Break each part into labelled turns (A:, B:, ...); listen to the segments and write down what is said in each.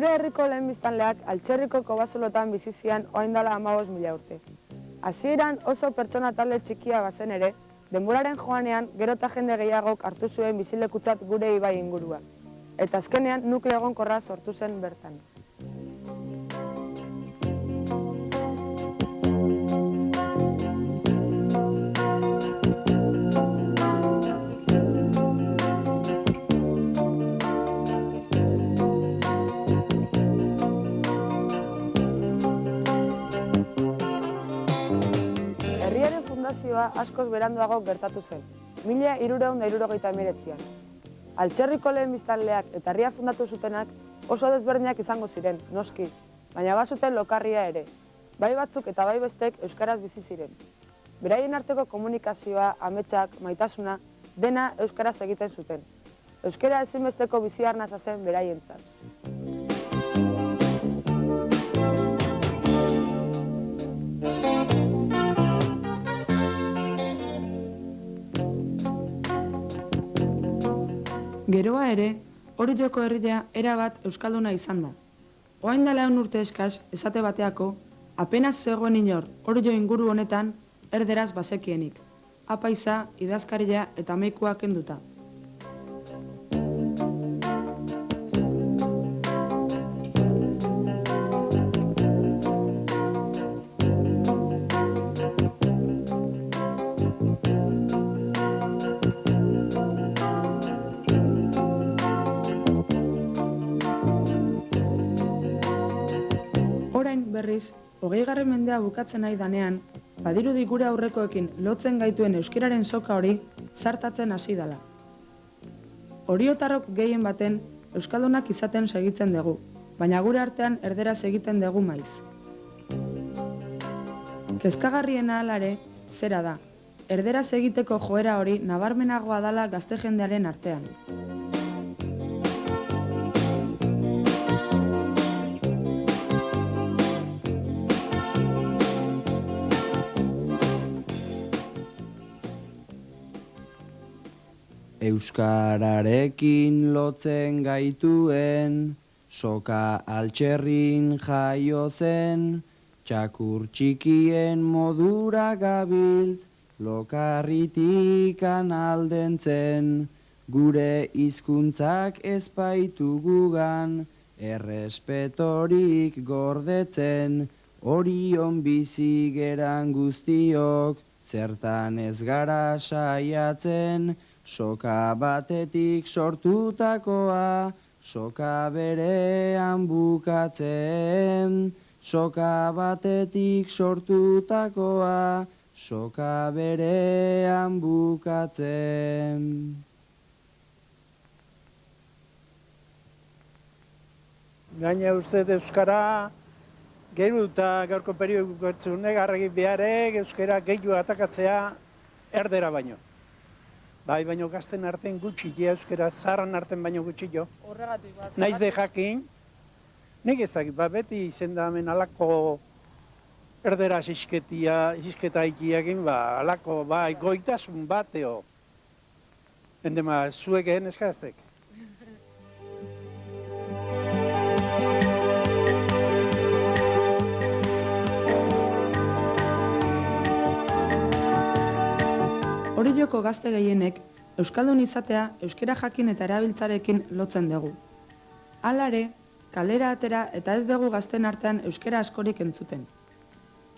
A: Gure herriko lehen biztanleak Altxerriko kobazolotan bizi zian orain dela 15.000 urte. Hasieran oso pertsona talde txikia bazen ere, denboraren joanean gero eta jende gehiagok hartu zuen bizilekutzat gure ibai ingurua. Eta azkenean nukleo egonkorra sortu zen bertan. Herriaren fundazioa askoz beranduago gertatu zen, 1379an. Altxerriko lehen biztanleak eta herria fundatu zutenak oso desberdinak izango ziren, noski, baina bazuten lokarria ere. Bai batzuk eta bai bestek euskaraz bizi ziren. Beraien arteko komunikazioa, ametsak, maitasuna, dena euskaraz egiten zuten. Euskara ezinbesteko bizi arnasa zen beraientzat. Geroa ere, Orioko herria erabat euskalduna izan da. Orain dela 100 urte eskas, esate bateako, apenas zegoen inor Orio inguru honetan erderaz bazekienik. Apaiza, idazkaria eta meikua kenduta. Berriz, 20. mendea bukatzen nahi danean, badirudi gure aurrekoekin lotzen gaituen euskararen soka hori zartatzen hasi dela. Oriotarrok gehien baten euskaldunak izaten segitzen dugu, baina gure artean erderaz egiten dugu maiz. Kezkagarriena alare, zera da, erderaz egiteko joera hori nabarmenagoa dala gazte jendearen artean.
B: Euskararekin lotzen gaituen, soka Altxerrin jaio zen, txakur txikien modura gabiltz, lokarritikan aldentzen, gure hizkuntzak ezpaitu gugan, errespetorik gordetzen, Orion bizi geran guztiok, zertan ez gara saiatzen, soka batetik sortutakoa, soka berean bukatzen. Soka batetik sortutakoa, soka berean bukatzen.
C: Gaina uste euskara, gero eta gaurko periodu garregi beharek, euskara gehiago atakatzea erdera baino. Bai, baino gazten artean gutxi, euskara zaharran artean baino gutxi jo.
A: Horregatik bat.
C: Naiz de jakin, nik ez dakit, beti izen da hemen alako erdera isketa ikiakin, alako, goitasun bateo. Endema, zuek egin eskaztek.
A: Orioko gazte gehienek, euskaldun izatea euskara jakin eta erabiltzarekin lotzen dugu. Halare, kalera atera eta ez dugu gazten artean euskara askorik entzuten.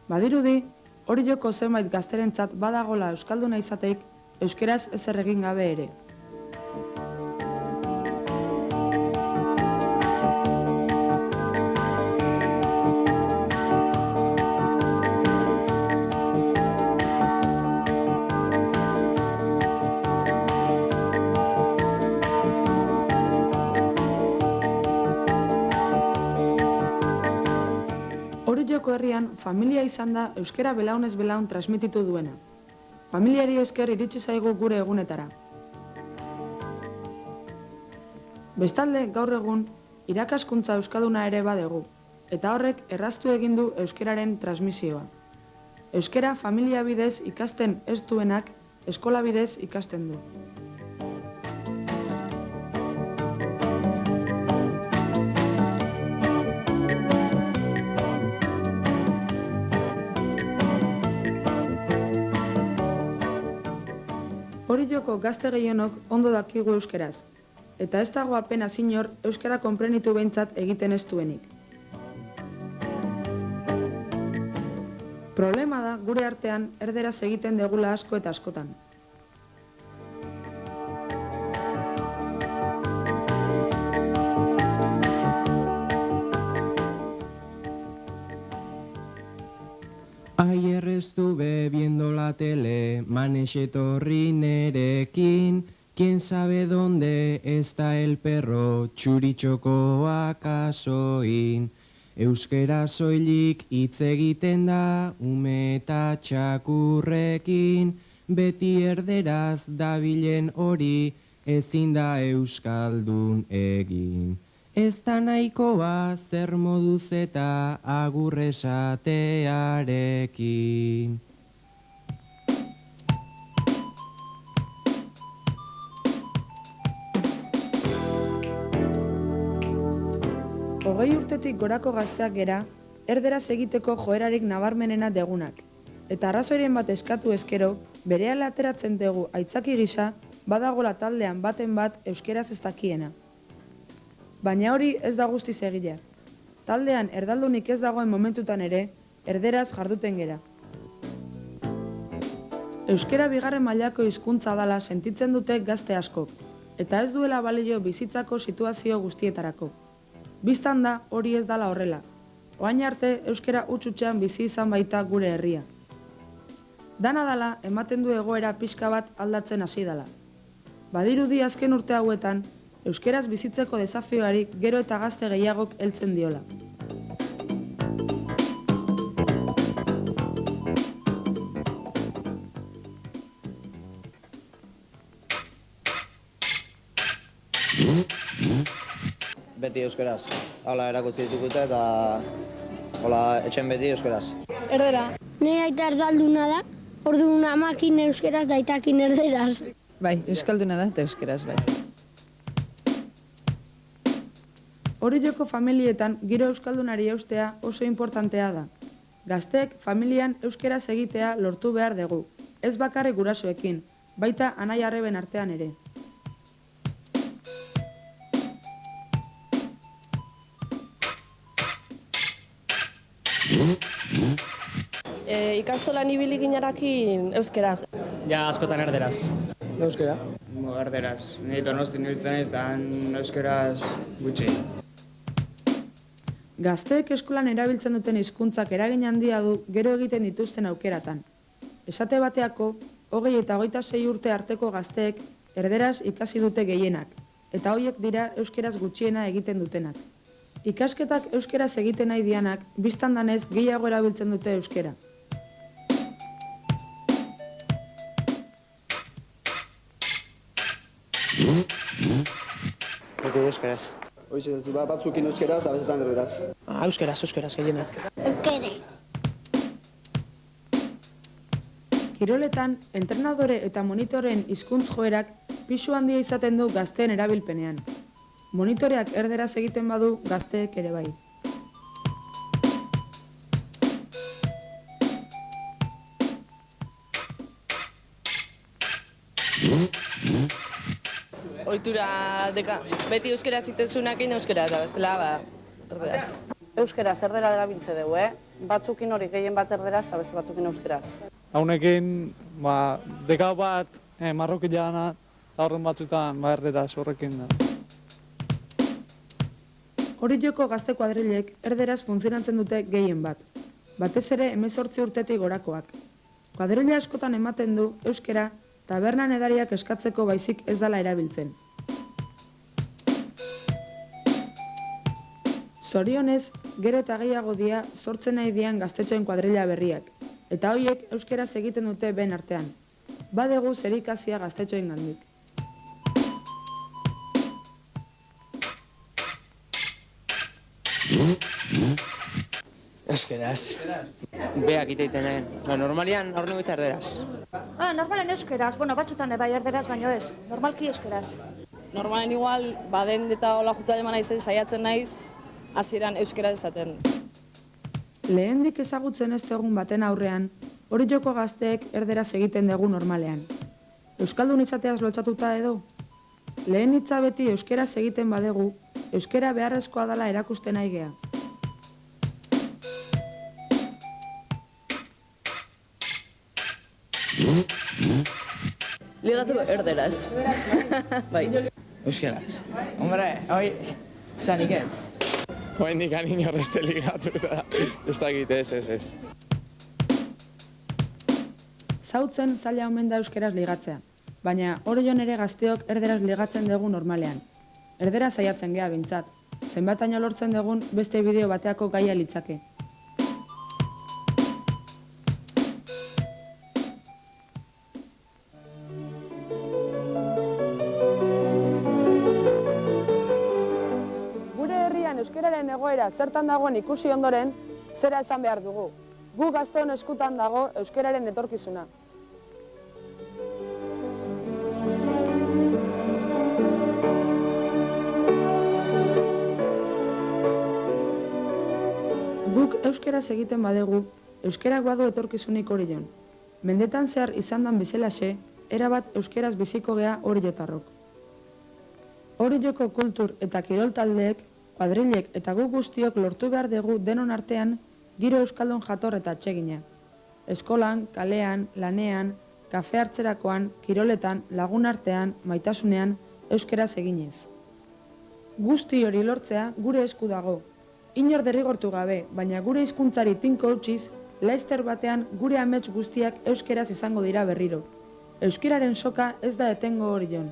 A: Badirudi, Orioko zenbait gazterentzat badagola euskalduna izateik euskaraz ezer egin gabe ere. Orioko herrian familia izan da euskara belaunez belaun transmititu duena. Familiari esker iritsi zaigu gure egunetara. Bestalde, gaur egun, irakaskuntza euskalduna ere badegu, eta horrek erraztu egin du euskararen transmisioa. Euskara familia bidez ikasten ez duenak, eskola bidez ikasten du. Orioko gazte gehienok ondo dakigu euskeraz, eta ez dago apenas inor euskara konprenitu behintzat egiten ez duenik. Problema da gure artean erderaz egiten degula asko eta askotan.
B: Ayer estuve viendo la tele, Manexe etorri nerekin. ¿Quién sabe dónde está el perro? Txuritxokoak asoin. Euskera soilik hitz egiten da, ume eta txakurrekin. Beti erderaz dabilen hori, ezin da euskaldun egin. Ez da nahikoa zer moduz eta agur esatearekin.
A: Hogei urtetik gorako gazteak gera, erderaz egiteko joerarik nabarmenena degunak. Eta arrazoiren bat eskatu ezkero, berehala ateratzen dugu aitzaki gisa, badagola taldean baten bat euskeraz ez dakiena. Baina hori ez da guztiz egilea. Taldean erdaldunik ez dagoen momentutan ere, erderaz jarduten gera. Euskera bigarren mailako hizkuntza dela sentitzen dute gazte askok, eta ez duela balio bizitzako situazio guztietarako. Bistan da hori ez dala horrela. Orain arte euskera hutsutxean bizi izan baita gure herria. Dana dala ematen du egoera pixka bat aldatzen hasi dela. Badirudi azken urte hauetan, euskeraz bizitzeko desafioarik gero eta gazte gehiagok heltzen diola.
D: Beti euskeraz. Hala erakutsi ditugute eta hola etxen beti euskeraz.
E: Erdera. Nire aita erdalduna da, orduan amakin euskeraz da aitakin erderaz.
F: Bai, euskalduna da eta euskeraz bai.
A: Orioko familietan giro euskaldunari eustea oso importantea da. Gazteek familian euskeraz egitea lortu behar dugu, ez bakarrik gurasoekin, baita anai-arreben artean ere.
G: Ikastolan ibili ginarakin euskeraz.
H: Ja, askotan erderaz.
D: Euskera?
H: Erderaz. Ni Donosti niltzen ez da euskeraz gutxi.
A: Gazteek eskolan erabiltzen duten hizkuntzak eragin handia du gero egiten dituzten aukeratan. Esate bateako, 20 eta 26 urte arteko gazteek erderaz ikasi dute gehienak, eta horiek dira euskeraz gutxiena egiten dutenak. Ikasketak euskeraz egiten nahi dianak, bistan danez gehiago erabiltzen dute euskera.
D: Beti euskeraz.
I: Hoize, batzukin euskeraz eta bezetan erderaz.
D: Euskeraz gehienak.
E: Eukere.
A: Kiroletan, entrenadore eta monitoren hizkuntz joerak pisu handia izaten du gazteen erabilpenean. Monitoreak erderaz egiten badu gazteek ere bai.
G: Ohitura beti euskeraz itezunakin euskeraz da, bestela erderaz.
J: Euskeraz erdera erabiltze dugu, Batzukin hori gehien bat erderaz eta beste batzukin euskeraz.
C: Haunekin, deka bat marrokileana eta horren batzutan erderaz horrekin da.
A: Orioko gazte kuadrilek erderaz funtzionatzen dute gehien bat. Batez ere 18 urtetik gorakoak. Kuadrilla askotan ematen du euskera tabernan edariak eskatzeko baizik ez dela erabiltzen. Zorionez, gero eta gehiago dia sortzen nahi dian gaztetxoen kuadrilla berriak, eta horiek euskeraz egiten dute ben artean. Badegu zerikasia gaztetxoen gandik.
D: Euskeraz. Beak iteiten egin. Normalian aurne bitza erderaz.
E: Normalen euskeraz, batzutan bai erderaz, baino ez. Normalki euskeraz.
G: Normalen igual, baden eta hola jutu alemana izen saiatzen naiz, hasieran euskeraz esaten.
A: Lehendik ezagutzen ez egun baten aurrean, Orioko gazteek erderaz egiten dugu normalean. euskaldun izateaz lotzatuta edo? Lehen hitza beti euskeraz egiten badegu, euskera beharrezkoa dela erakusten nahi gea.
F: Ligatzeko erderaz. Bai.
B: Euskeraz. Hombre, hoi, zanik ez.
K: Hoendik anin horrezte ligatu eta ez dakit ez.
A: Zautzen zaila omen da euskeraz ligatzea, baina Orion ere gazteok erderaz ligatzen dugu normalean. Erdera saiatzen gea bintzat, zenbataino lortzen dugun beste bideo bateako gaia litzake. Euskeraren egoera zertan dagoen ikusi ondoren, zera esan behar dugu. Gu gazteon eskutan dago euskeraren etorkizuna. Guk euskeraz egiten badegu, euskerak badu etorkizunik Orion. Mendetan zehar izan dan bezalaxe, erabat euskeraz biziko gea oriotarrok. Orioko kultur eta kirol taldeek, kuadrilek eta gu guztiok lortu behar dugu denon artean giro euskaldun jator eta atsegina. Eskolan, kalean, lanean, kafe hartzerakoan, kiroletan, lagun artean, maitasunean, euskeraz eginez. Guzti hori lortzea gure esku dago. Inor derrigortu gabe, baina gure hizkuntzari tinko utziz, laster batean gure amets guztiak euskeraz izango dira berriro. Euskeraren soka ez da etengo Orion.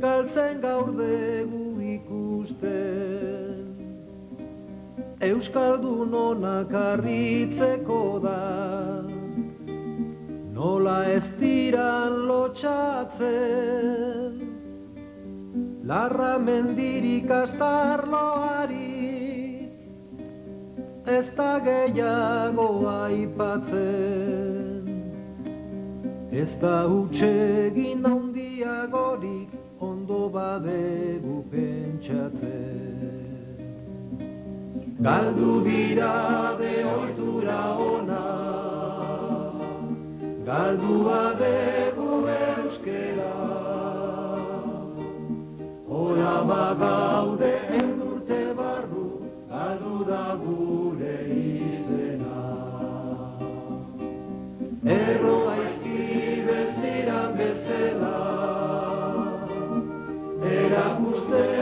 L: Galtzen gaur dugu ikusten, euskaldun onak harritzeko da, nola ez diran lotxatzen, larra mendirik astarloari, ez da gehiago aipatzen, ez da hutsegin handiagorik, ondo badegu pentsatzen. Galdu dira de ohitura ona, galdua degu euskera, ora bagaude endurte barru, galdu da gure izena. Erroa izkibel ziran bezala, erakusten